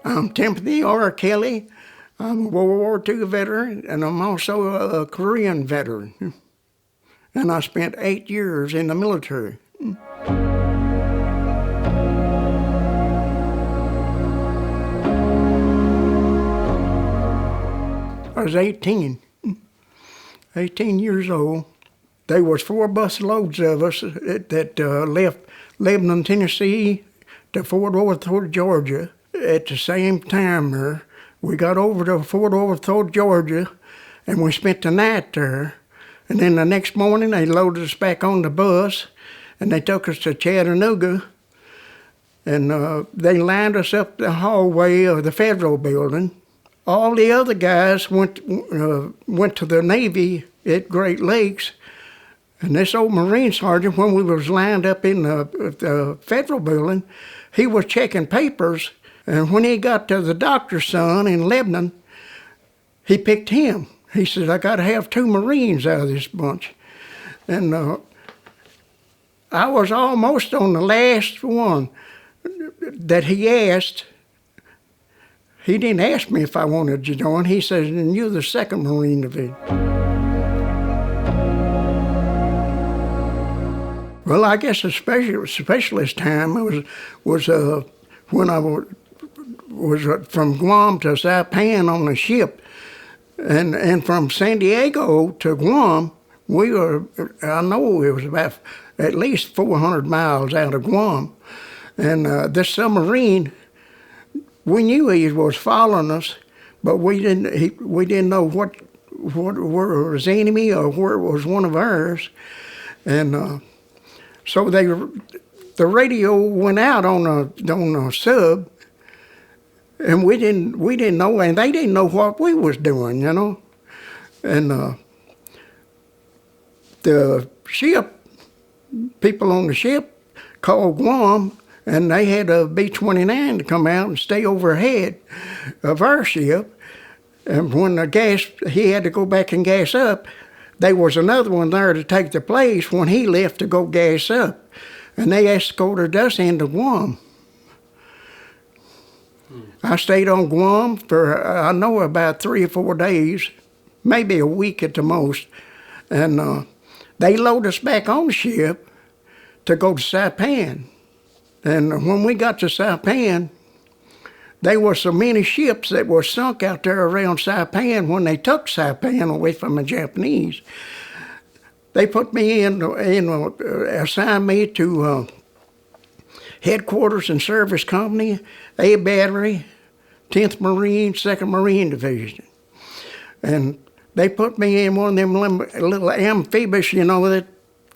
I'm Timothy R. Kelly. I'm a World War II veteran, and I'm also a Korean veteran. And I spent 8 years in the military. I was 18 years old. There was 4 bus loads of us that left Lebanon, Tennessee to Fort Worth, Georgia at the same time there. We got over to Fort Worth, Georgia, and we spent the night there. And then the next morning, they loaded us back on the bus, and they took us to Chattanooga, and they lined us up the hallway of the federal building. All the other guys went to the Navy at Great Lakes, and this old Marine sergeant, when we was lined up in the federal building, he was checking papers, and when he got to the doctor's son in Lebanon, he picked him. He said, I got to have 2 Marines out of this bunch. And I was almost on the last one that he asked. He didn't ask me if I wanted to join. He said, and you're the 2nd Marine Division. Well, I guess the specialist time was when I was from Guam to Saipan on a ship. And from San Diego to Guam, I know it was about at least 400 miles out of Guam. And this submarine, we knew he was following us, but we didn't know where it was enemy or where it was one of ours. And so the radio went out on a sub, and we didn't know, and they didn't know what we was doing, you know. And the ship, people on the ship called Guam, and they had a B-29 to come out and stay overhead of our ship. And when he had to go back and gas up, there was another one there to take the place when he left to go gas up. And they escorted us into Guam. I stayed on Guam for, I know, about 3 or 4 days, maybe a week at the most. And they loaded us back on the ship to go to Saipan. And when we got to Saipan, there were so many ships that were sunk out there around Saipan when they took Saipan away from the Japanese. They put me assigned me to Headquarters and Service Company, A Battery, 10th Marine, 2nd Marine Division. And they put me in one of them little amphibious, you know, that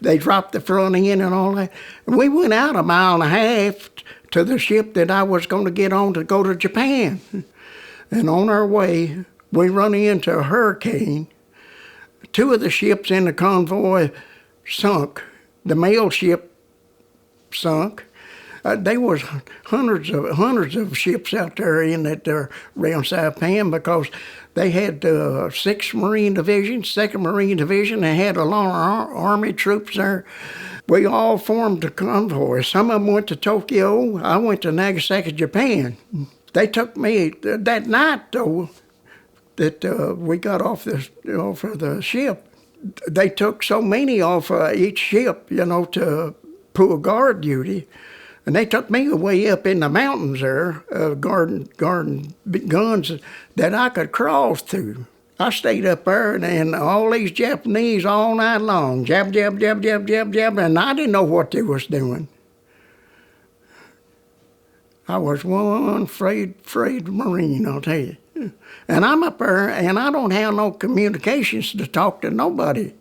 they dropped the front end and all that. And we went out 1.5 miles to the ship that I was going to get on to go to Japan. And on our way, we run into a hurricane. 2 of the ships in the convoy sunk. The mail ship sunk. There was hundreds of ships out there in that around Saipan because they had 6th Marine Division, 2nd Marine Division. They had a lot of Army troops there. We all formed a convoy. Some of them went to Tokyo. I went to Nagasaki, Japan. They took me that night, though, that we got off of the ship. They took so many off each ship, you know, to pull guard duty. And they took me way up in the mountains there, guarding guns that I could cross through. I stayed up there, and all these Japanese all night long, jab, jab, jab, jab, jab, jab, and I didn't know what they was doing. I was one afraid Marine, I'll tell you. And I'm up there, and I don't have no communications to talk to nobody.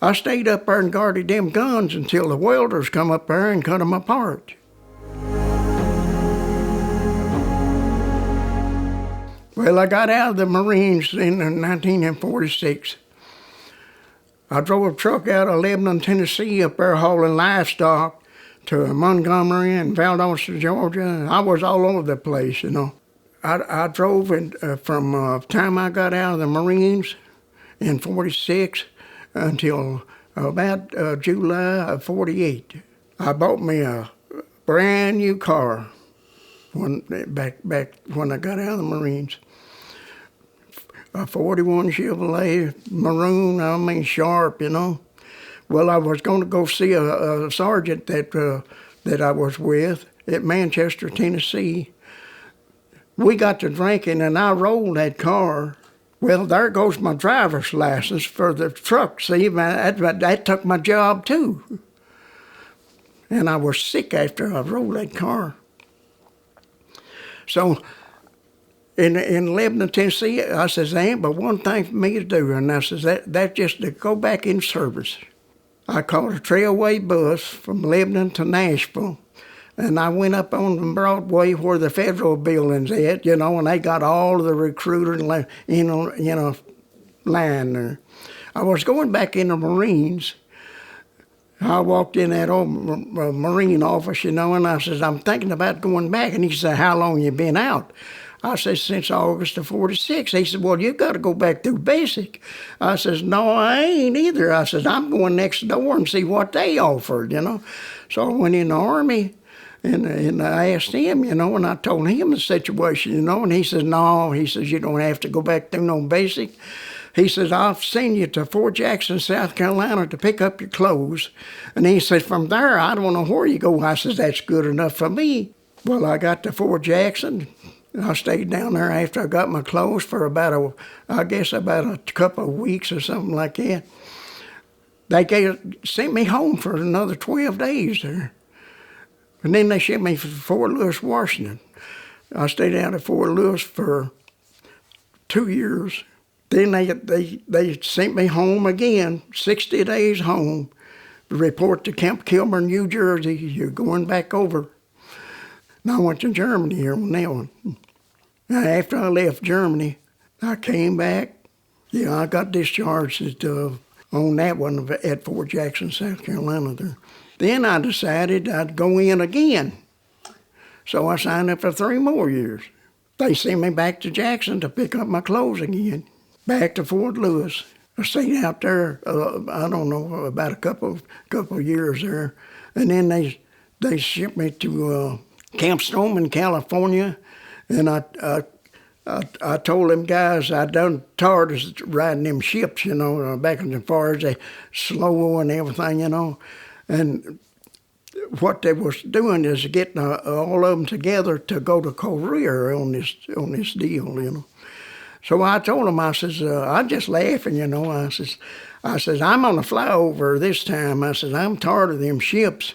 I stayed up there and guarded them guns until the welders come up there and cut them apart. Well, I got out of the Marines in 1946. I drove a truck out of Lebanon, Tennessee, up there hauling livestock to Montgomery and Valdosta, Georgia. I was all over the place, you know. I drove from the time I got out of the Marines in 46 until about July of 48. I bought me a brand new car, back when I got out of the Marines. A 41 Chevrolet maroon, I mean sharp, you know. Well, I was going to go see a sergeant that I was with at Manchester, Tennessee. We got to drinking, and I rolled that car. Well, there goes my driver's license for the truck. See, that took my job too. And I was sick after I rolled that car. So in Lebanon, Tennessee, I says, there ain't but one thing for me to do. And I says, that's just to go back in service. I caught a trailway bus from Lebanon to Nashville. And I went up on Broadway where the federal building's at, you know, and they got all of the recruiters in a line there. I was going back in the Marines. I walked in that old Marine office, you know, and I says, I'm thinking about going back. And he said, how long you been out? I said, since August of '46. He said, well, you got to go back through basic. I says, no, I ain't either. I says, I'm going next door and see what they offered, you know. So I went in the Army. And I asked him, you know, and I told him the situation, you know, and he says, no, he says, you don't have to go back through no basic. He says, I'll send you to Fort Jackson, South Carolina to pick up your clothes. And he says, from there, I don't know where you go. I says, that's good enough for me. Well, I got to Fort Jackson. I stayed down there after I got my clothes for about a couple of weeks or something like that. They sent me home for another 12 days there. And then they shipped me to Fort Lewis, Washington. I stayed out at Fort Lewis for 2 years. Then they sent me home again, 60 days home, to report to Camp Kilburn, New Jersey. You're going back over. And I went to Germany here on that one. Now, after I left Germany, I came back. Yeah, I got discharged on that one at Fort Jackson, South Carolina there. Then I decided I'd go in again. So I signed up for 3 more years. They sent me back to Jackson to pick up my clothes again. Back to Fort Lewis. I stayed out there, I don't know, about a couple of years there. And then they shipped me to Camp Stoneman, California. And I told them guys I'd done tired of riding them ships, you know, back as far as they slow and everything, you know. And what they was doing is getting all of them together to go to Korea on this deal, you know. So I told them, I says, I'm just laughing, you know. I says, I'm on a flyover this time. I says, I'm tired of them ships.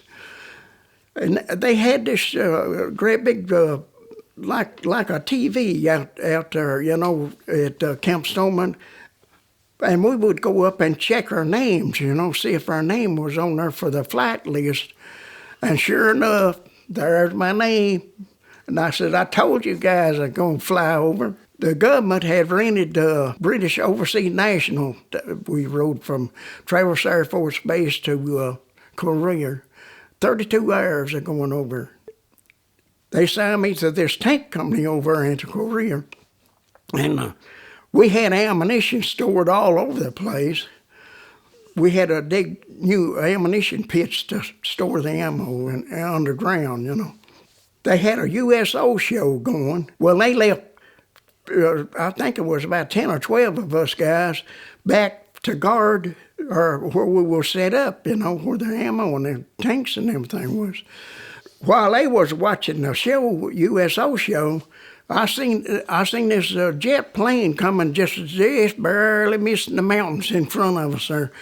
And they had this great big, like a TV out there, you know, at Camp Stoneman. And we would go up and check our names, you know, see if our name was on there for the flight list. And sure enough, there's my name. And I said, I told you guys I'm going to fly over. The government had rented British Overseas National. We rode from Traverse Air Force Base to Korea. 32 hours of going over. They signed me to this tank company over into Korea. And we had ammunition stored all over the place. We had to dig new ammunition pits to store the ammo underground, you know. They had a USO show going. Well, they left, I think it was about 10 or 12 of us guys, back to guard or where we were set up, you know, where the ammo and the tanks and everything was. While they was watching the show, USO show, I seen this jet plane coming just barely missing the mountains in front of us there.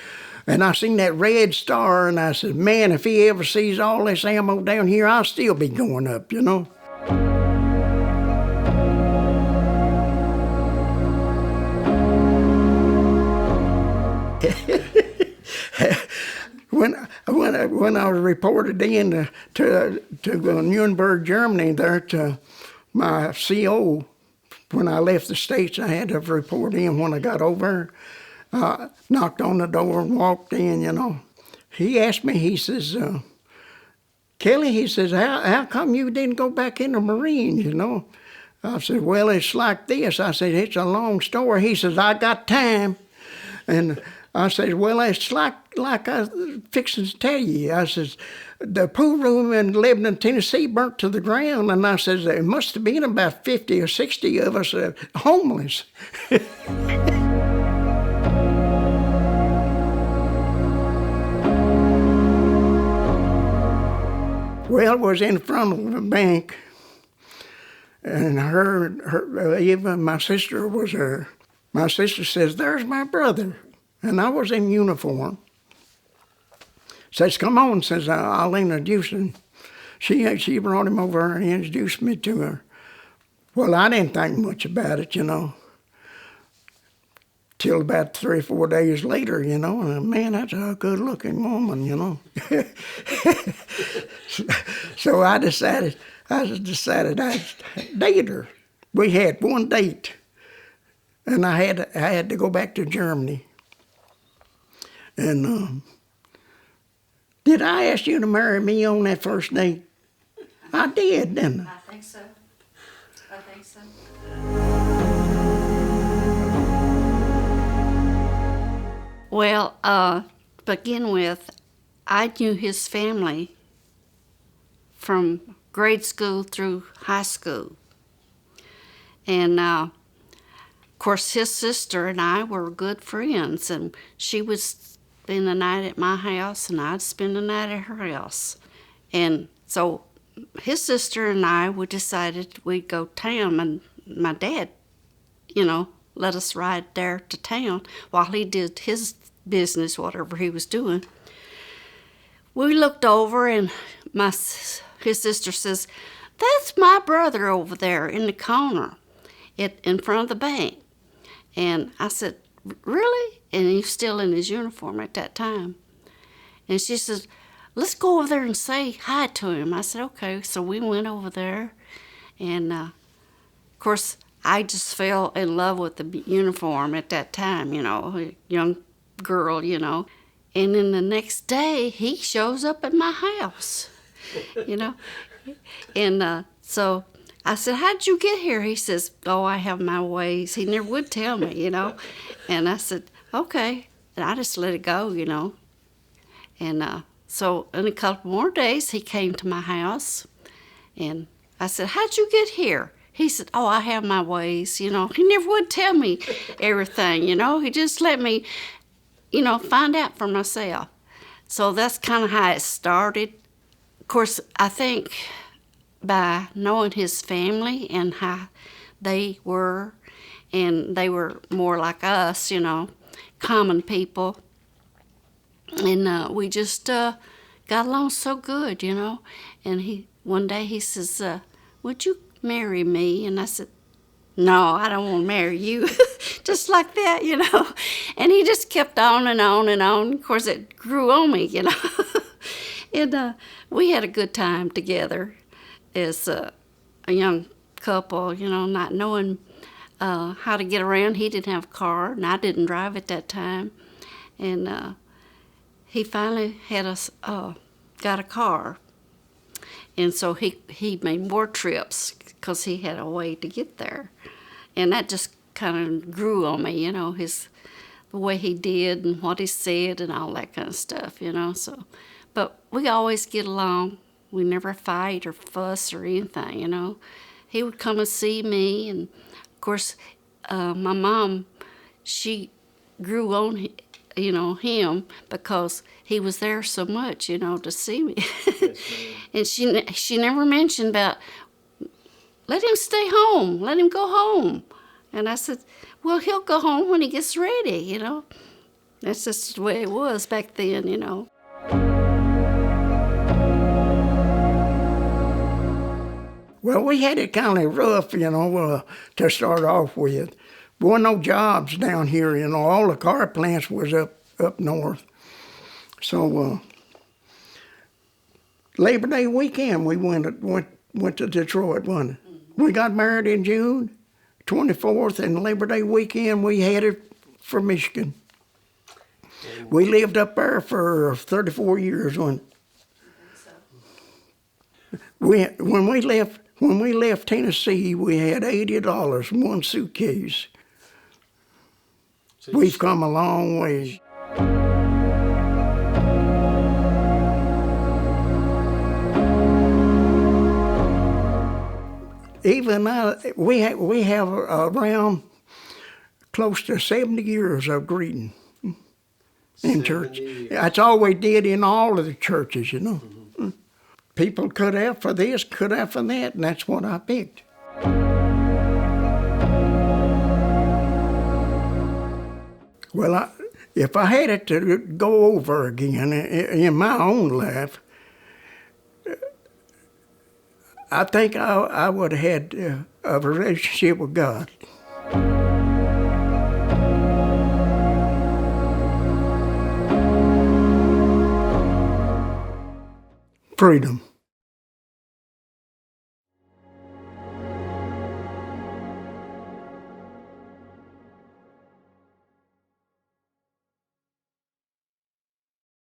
And I seen that red star, and I said, man, if he ever sees all this ammo down here, I'll still be going up, you know. When I was reported in to Nuremberg, Germany, there to my CO, when I left the States, I had to report in when I got over. Knocked on the door and walked in, you know. He asked me, he says, Kelly, he says, how come you didn't go back in the Marines, you know? I said, well, it's like this. I said, it's a long story. He says, I got time. And I said, well, it's like I was fixing to tell you. I says, the pool room in Lebanon, Tennessee burnt to the ground. And I says, there must have been about 50 or 60 of us homeless. Well, it was in front of the bank. And even my sister was there. My sister says, there's my brother. And I was in uniform. Says, come on, says, I'll introduce him. She brought him over and introduced me to her. Well, I didn't think much about it, till about 3 or 4 days later, and man, that's a good-looking woman, So I decided I'd date her. We had one date, and I had to go back to Germany. And did I ask you to marry me on that first date? I did, didn't I? I think so. Well, to begin with, I knew his family from grade school through high school. And, of course, his sister and I were good friends, and she would spend the night at my house, and I'd spend the night at her house. And so his sister and I, we decided we'd go town, and my dad, let us ride there to town while he did his business, whatever he was doing. We looked over, and his sister says, that's my brother over there in the corner in front of the bank. And I said, really? And he's still in his uniform at that time. And she says, let's go over there and say hi to him. I said, okay. So we went over there. And, of course, I just fell in love with the uniform at that time, a young girl, And then the next day, he shows up at my house, And so I said, how'd you get here? He says, oh, I have my ways. He never would tell me, And I said, okay. And I just let it go, And so in a couple more days, he came to my house. And I said, how'd you get here? He said, oh, I have my ways, He never would tell me everything, He just let me, find out for myself. So that's kind of how it started. Of course, I think by knowing his family and how they were, and they were more like us, common people, and we just got along so good, And one day he says, would you marry me? And I said, no, I don't want to marry you. Just like that, And he just kept on and on and on. Of course, it grew on me, And we had a good time together as a young couple, not knowing how to get around. He didn't have a car, and I didn't drive at that time. And he finally had us got a car. And so he made more trips because he had a way to get there. And that just kind of grew on me, the way he did and what he said and all that kind of stuff, So, but we always get along. We never fight or fuss or anything, He would come and see me. And, of course, my mom, she grew on, him because he was there so much, to see me. And she never mentioned about, let him stay home, let him go home. And I said, well, he'll go home when he gets ready, That's just the way it was back then, Well, we had it kind of rough, to start off with. There weren't no jobs down here, all the car plants was up north. So Labor Day weekend, we went to Detroit, wasn't it? We got married in June 24th, and Labor Day weekend we headed for Michigan. We lived up there for 34 years, wasn't it? When we left Tennessee, we had $80 in one suitcase. We've come a long way. even we have around close to 70 years of greeting in church. That's all we did in all of the churches, you know. Mm-hmm. People cut out for this, cut out for that, and that's what I picked. Well, if I had it to go over again in my own life, I think I would have had a relationship with God. Freedom.